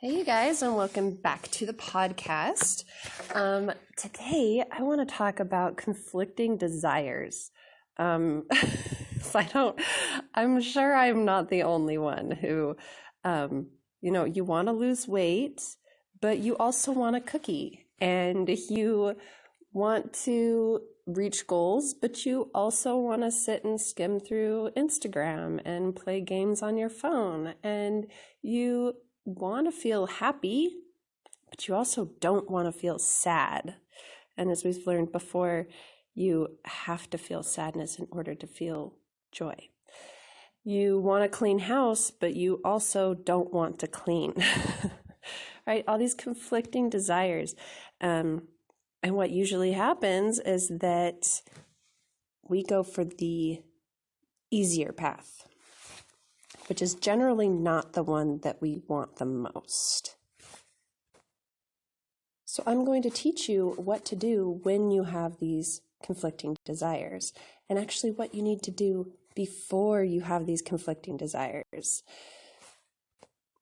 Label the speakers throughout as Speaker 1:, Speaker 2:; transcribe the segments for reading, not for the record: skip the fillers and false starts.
Speaker 1: Hey, you guys, and welcome back to the podcast. Today, I want to talk about conflicting desires. So I'm sure I'm not the only one who, you want to lose weight, but you also want a cookie, and you want to reach goals, but you also want to sit and skim through Instagram and play games on your phone, and you want to feel happy, but you also don't want to feel sad. And as we've learned before, you have to feel sadness in order to feel joy. You want a clean house, but you also don't want to clean. Right? All these conflicting desires. And what usually happens is that we go for the easier path, which is generally not the one that we want the most. So I'm going to teach you what to do when you have these conflicting desires, and actually what you need to do before you have these conflicting desires.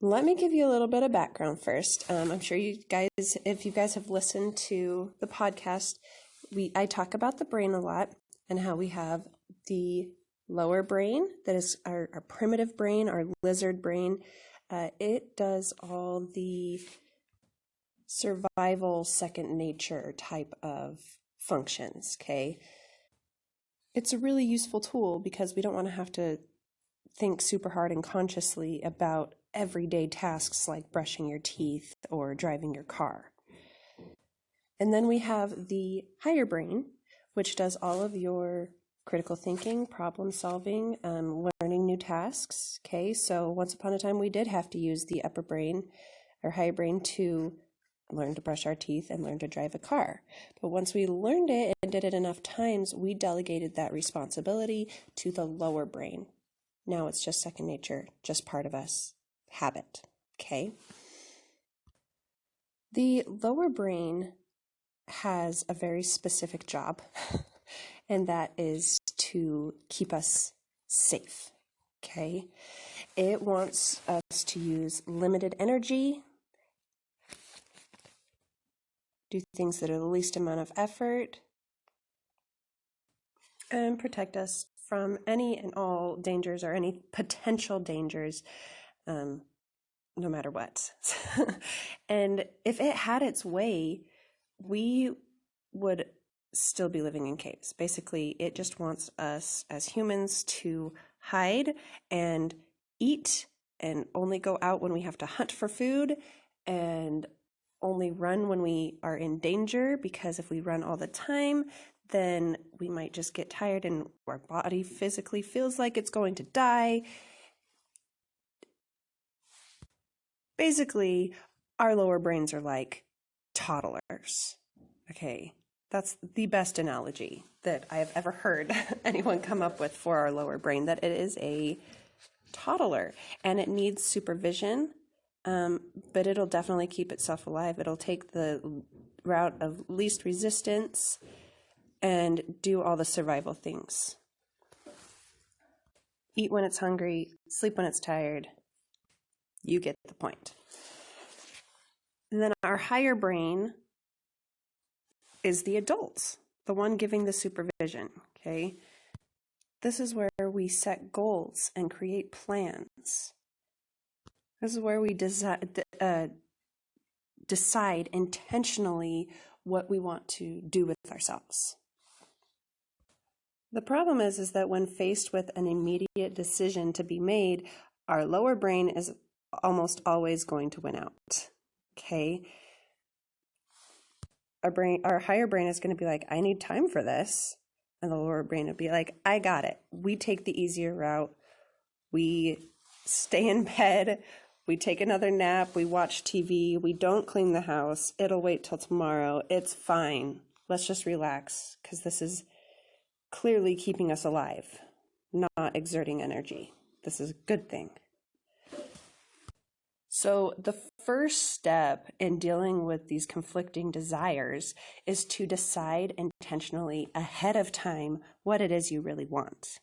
Speaker 1: Let me give you a little bit of background first. I'm sure you guys, if you guys have listened to the podcast, I talk about the brain a lot and how we have the lower brain, that is our primitive brain, our lizard brain. It does all the survival second nature type of functions, okay? It's a really useful tool because we don't want to have to think super hard and consciously about everyday tasks like brushing your teeth or driving your car. And then we have the higher brain, which does all of your critical thinking, problem solving, learning new tasks. Okay, so once upon a time we did have to use the upper brain or higher brain to learn to brush our teeth and learn to drive a car. But once we learned it and did it enough times, we delegated that responsibility to the lower brain. Now it's just second nature, just part of us, habit. Okay. The lower brain has a very specific job, and that is to keep us safe. Okay. It wants us to use limited energy, do things that are the least amount of effort, and protect us from any and all dangers or any potential dangers, no matter what. And if it had its way, we would still be living in caves. Basically, it just wants us as humans to hide and eat and only go out when we have to hunt for food and only run when we are in danger, because if we run all the time, then we might just get tired and our body physically feels like it's going to die. Basically, our lower brains are like toddlers. Okay, that's the best analogy that I have ever heard anyone come up with for our lower brain, that it is a toddler and it needs supervision, but it'll definitely keep itself alive. It'll take the route of least resistance and do all the survival things. Eat when it's hungry, sleep when it's tired. You get the point. And then our higher brain is the adult, the one giving the supervision, okay? This is where we set goals and create plans. This is where we decide intentionally what we want to do with ourselves. The problem is that when faced with an immediate decision to be made, our lower brain is almost always going to win out, okay? Our higher brain is going to be like, I need time for this. And the lower brain would be like, I got it. We take the easier route. We stay in bed. We take another nap. We watch TV. We don't clean the house. It'll wait till tomorrow. It's fine. Let's just relax, because this is clearly keeping us alive, not exerting energy. This is a good thing. So the first step in dealing with these conflicting desires is to decide intentionally ahead of time what it is you really want.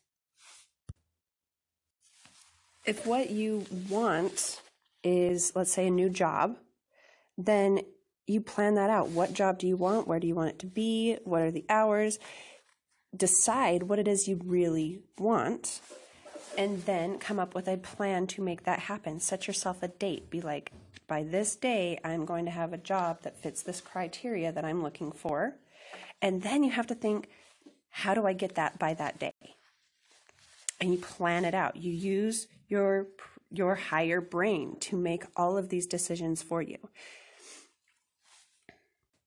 Speaker 1: If what you want is, let's say, a new job, then you plan that out. What job do you want? Where do you want it to be? What are the hours? Decide what it is you really want, and then come up with a plan to make that happen. Set yourself a date. Be like, by this day, I'm going to have a job that fits this criteria that I'm looking for. And then you have to think, how do I get that by that day? And you plan it out. You use your higher brain to make all of these decisions for you.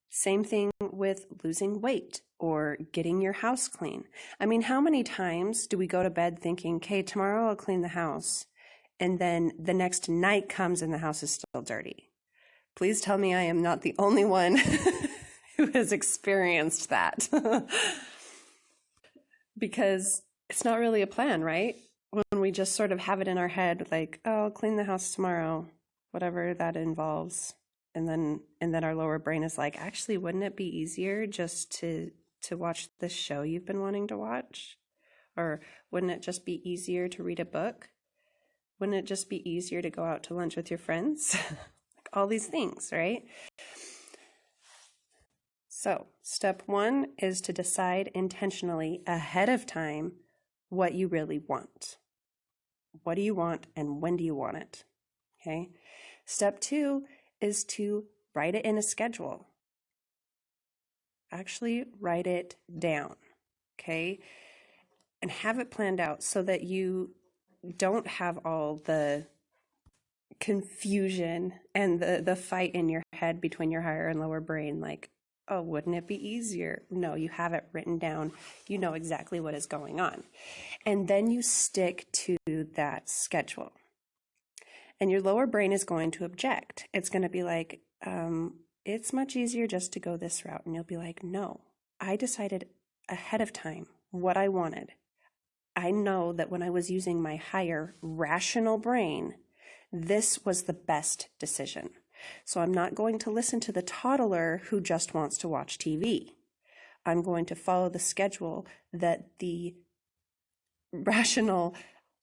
Speaker 1: Same thing with losing weight or getting your house clean. I mean, how many times do we go to bed thinking, okay, tomorrow I'll clean the house, and then the next night comes and the house is still dirty? Please tell me I am not the only one who has experienced that. Because it's not really a plan, right? When we just sort of have it in our head, like, oh, I'll clean the house tomorrow, whatever that involves. And then our lower brain is like, actually, wouldn't it be easier just to watch this show you've been wanting to watch? Or wouldn't it just be easier to read a book? Wouldn't it just be easier to go out to lunch with your friends? Like all these things, right? So step 1 is to decide intentionally ahead of time what you really want. What do you want and when do you want it? Okay. Step 2 is to write it in a schedule. Actually write it down, okay? And have it planned out so that you don't have all the confusion and the fight in your head between your higher and lower brain, like, oh, wouldn't it be easier? No, you have it written down. You know exactly what is going on. And then you stick to that schedule. And your lower brain is going to object. It's going to be like, it's much easier just to go this route. And you'll be like, no, I decided ahead of time what I wanted. I know that when I was using my higher rational brain, this was the best decision. So I'm not going to listen to the toddler who just wants to watch TV. I'm going to follow the schedule that the rational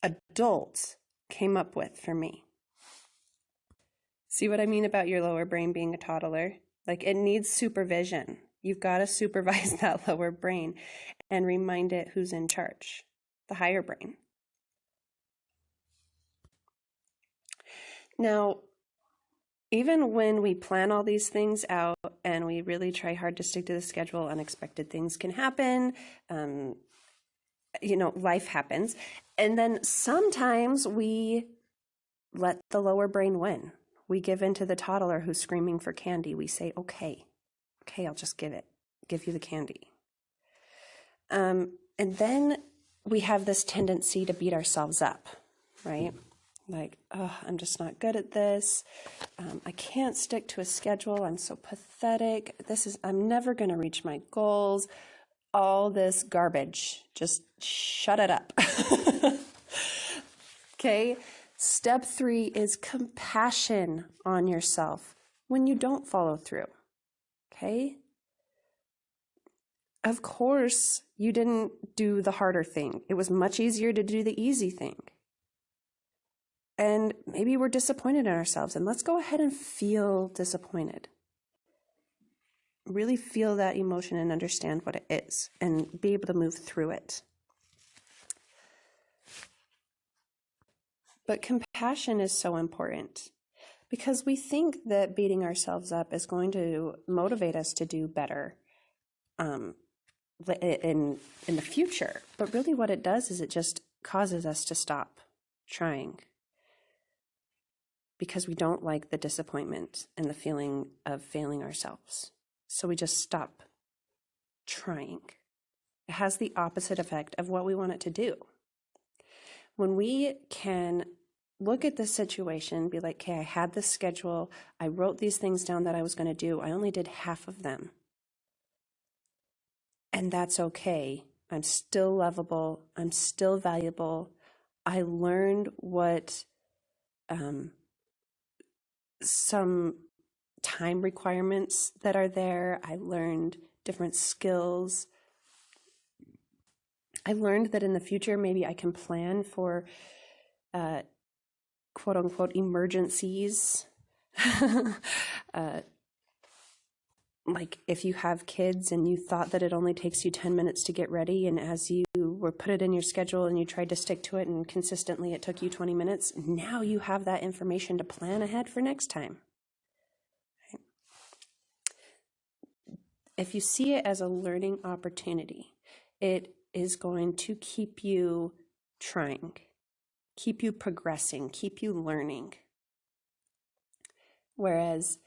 Speaker 1: adult came up with for me. See what I mean about your lower brain being a toddler? Like, it needs supervision. You've got to supervise that lower brain and remind it who's in charge, the higher brain. Now, even when we plan all these things out and we really try hard to stick to the schedule, unexpected things can happen. Life happens. And then sometimes we let the lower brain win. We give in to the toddler who's screaming for candy. We say, okay, I'll just give you the candy. And then we have this tendency to beat ourselves up, right? Like, oh, I'm just not good at this. I can't stick to a schedule. I'm so pathetic. I'm never going to reach my goals. All this garbage. Just shut it up. Okay. Step 3 is compassion on yourself when you don't follow through. Okay. Of course, you didn't do the harder thing. It was much easier to do the easy thing. And maybe we're disappointed in ourselves, and let's go ahead and feel disappointed. Really feel that emotion and understand what it is and be able to move through it. But compassion is so important because we think that beating ourselves up is going to motivate us to do better in the future. But really what it does is it just causes us to stop trying because we don't like the disappointment and the feeling of failing ourselves. So we just stop trying. It has the opposite effect of what we want it to do. When we can look at the situation, be like, okay, I had this schedule. I wrote these things down that I was going to do. I only did half of them. And that's okay. I'm still lovable. I'm still valuable. I learned what some time requirements that are there. I learned different skills. I learned that in the future, maybe I can plan for quote unquote emergencies. Like if you have kids and you thought that it only takes you 10 minutes to get ready, and as you were put it in your schedule and you tried to stick to it and consistently it took you 20 minutes, now you have that information to plan ahead for next time. Right? If you see it as a learning opportunity, it is going to keep you trying, keep you progressing, keep you learning. Whereas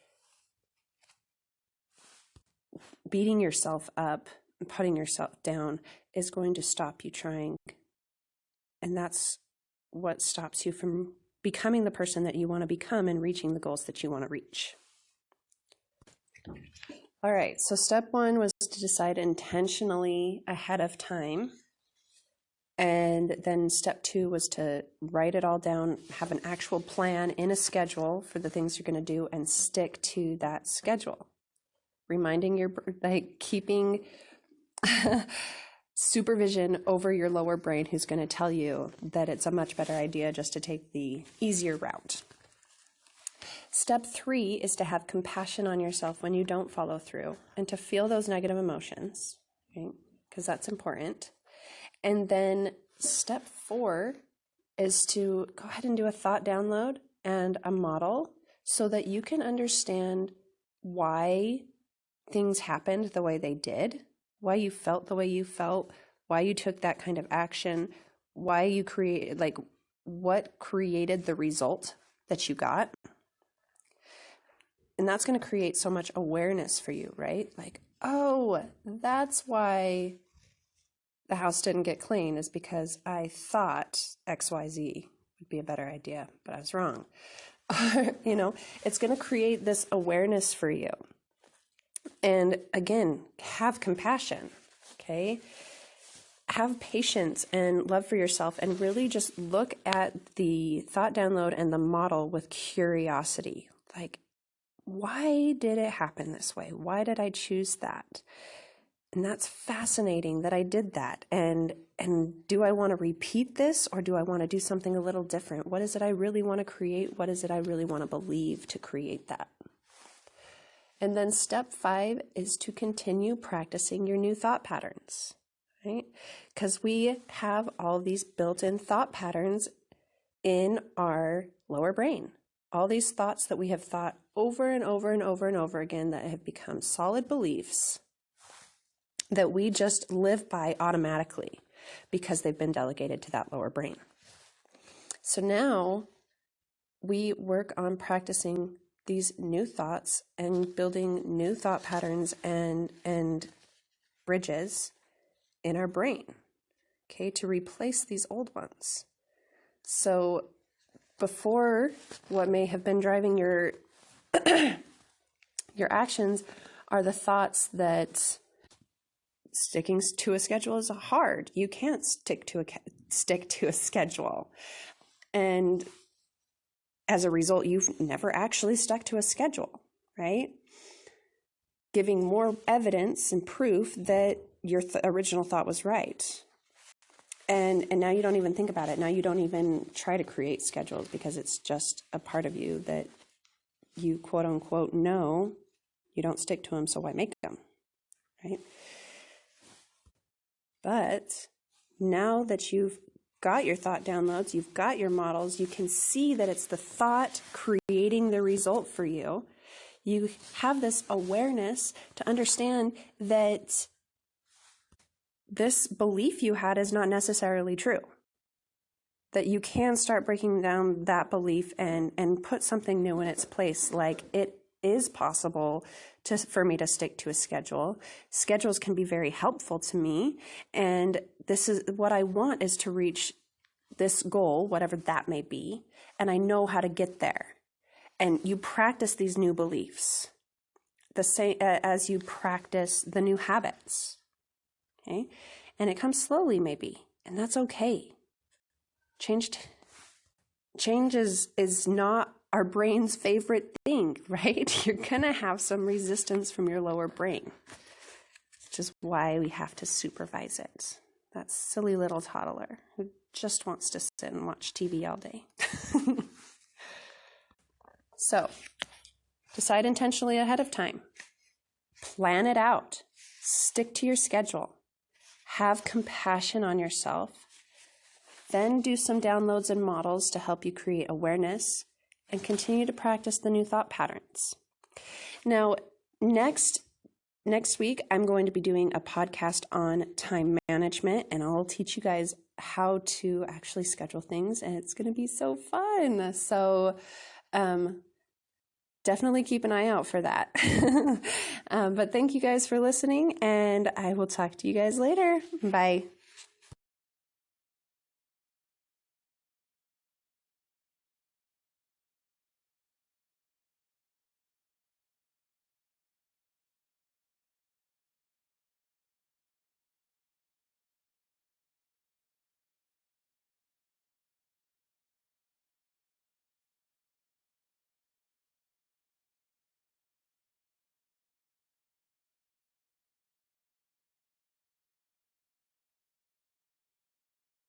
Speaker 1: beating yourself up and putting yourself down is going to stop you trying. And that's what stops you from becoming the person that you want to become and reaching the goals that you want to reach. All right, so step 1 was to decide intentionally ahead of time. And then step 2 was to write it all down, have an actual plan in a schedule for the things you're going to do, and stick to that schedule. Reminding keeping supervision over your lower brain, who's going to tell you that it's a much better idea just to take the easier route. Step 3 is to have compassion on yourself when you don't follow through and to feel those negative emotions, right? Because that's important. And then step 4 is to go ahead and do a thought download and a model so that you can understand why things happened the way they did, why you felt the way you felt, why you took that kind of action, why you created, like what created the result that you got. And that's going to create so much awareness for you, right? Like, oh, that's why the house didn't get clean, is because I thought XYZ would be a better idea, but I was wrong. You know, it's going to create this awareness for you. And again, have compassion, okay? Have patience and love for yourself, and really just look at the thought download and the model with curiosity. Like, why did it happen this way? Why did I choose that? And that's fascinating that I did that. And do I want to repeat this, or do I want to do something a little different? What is it I really want to create? What is it I really want to believe to create that? And then step 5 is to continue practicing your new thought patterns, right? Because we have all these built-in thought patterns in our lower brain. All these thoughts that we have thought over and over and over and over again that have become solid beliefs that we just live by automatically because they've been delegated to that lower brain. So now we work on practicing these new thoughts and building new thought patterns and bridges in our brain, okay, to replace these old ones. So before, what may have been driving your your actions are the thoughts that sticking to a schedule is hard. You can't stick to a schedule. And as a result, you've never actually stuck to a schedule, right? Giving more evidence and proof that your original thought was right. And now you don't even think about it. Now you don't even try to create schedules because it's just a part of you that you quote unquote know you don't stick to them, so why make them, right? But now that you've got your thought downloads, you've got your models, you can see that it's the thought creating the result for you. You have this awareness to understand that this belief you had is not necessarily true. That you can start breaking down that belief and put something new in its place, like it is possible for me to stick to a schedule. Schedules can be very helpful to me, and this is what I want, is to reach this goal, whatever that may be, and I know how to get there. And you practice these new beliefs the same as you practice the new habits, okay? And it comes slowly, maybe, and that's okay. Change is not our brain's favorite thing, right? You're gonna have some resistance from your lower brain, which is why we have to supervise it. That silly little toddler who just wants to sit and watch TV all day. So decide intentionally ahead of time. Plan it out. Stick to your schedule. Have compassion on yourself. Then do some downloads and models to help you create awareness and continue to practice the new thought patterns. Now, next week, I'm going to be doing a podcast on time management, and I'll teach you guys how to actually schedule things, and it's going to be so fun. So definitely keep an eye out for that. But thank you guys for listening, and I will talk to you guys later. Bye.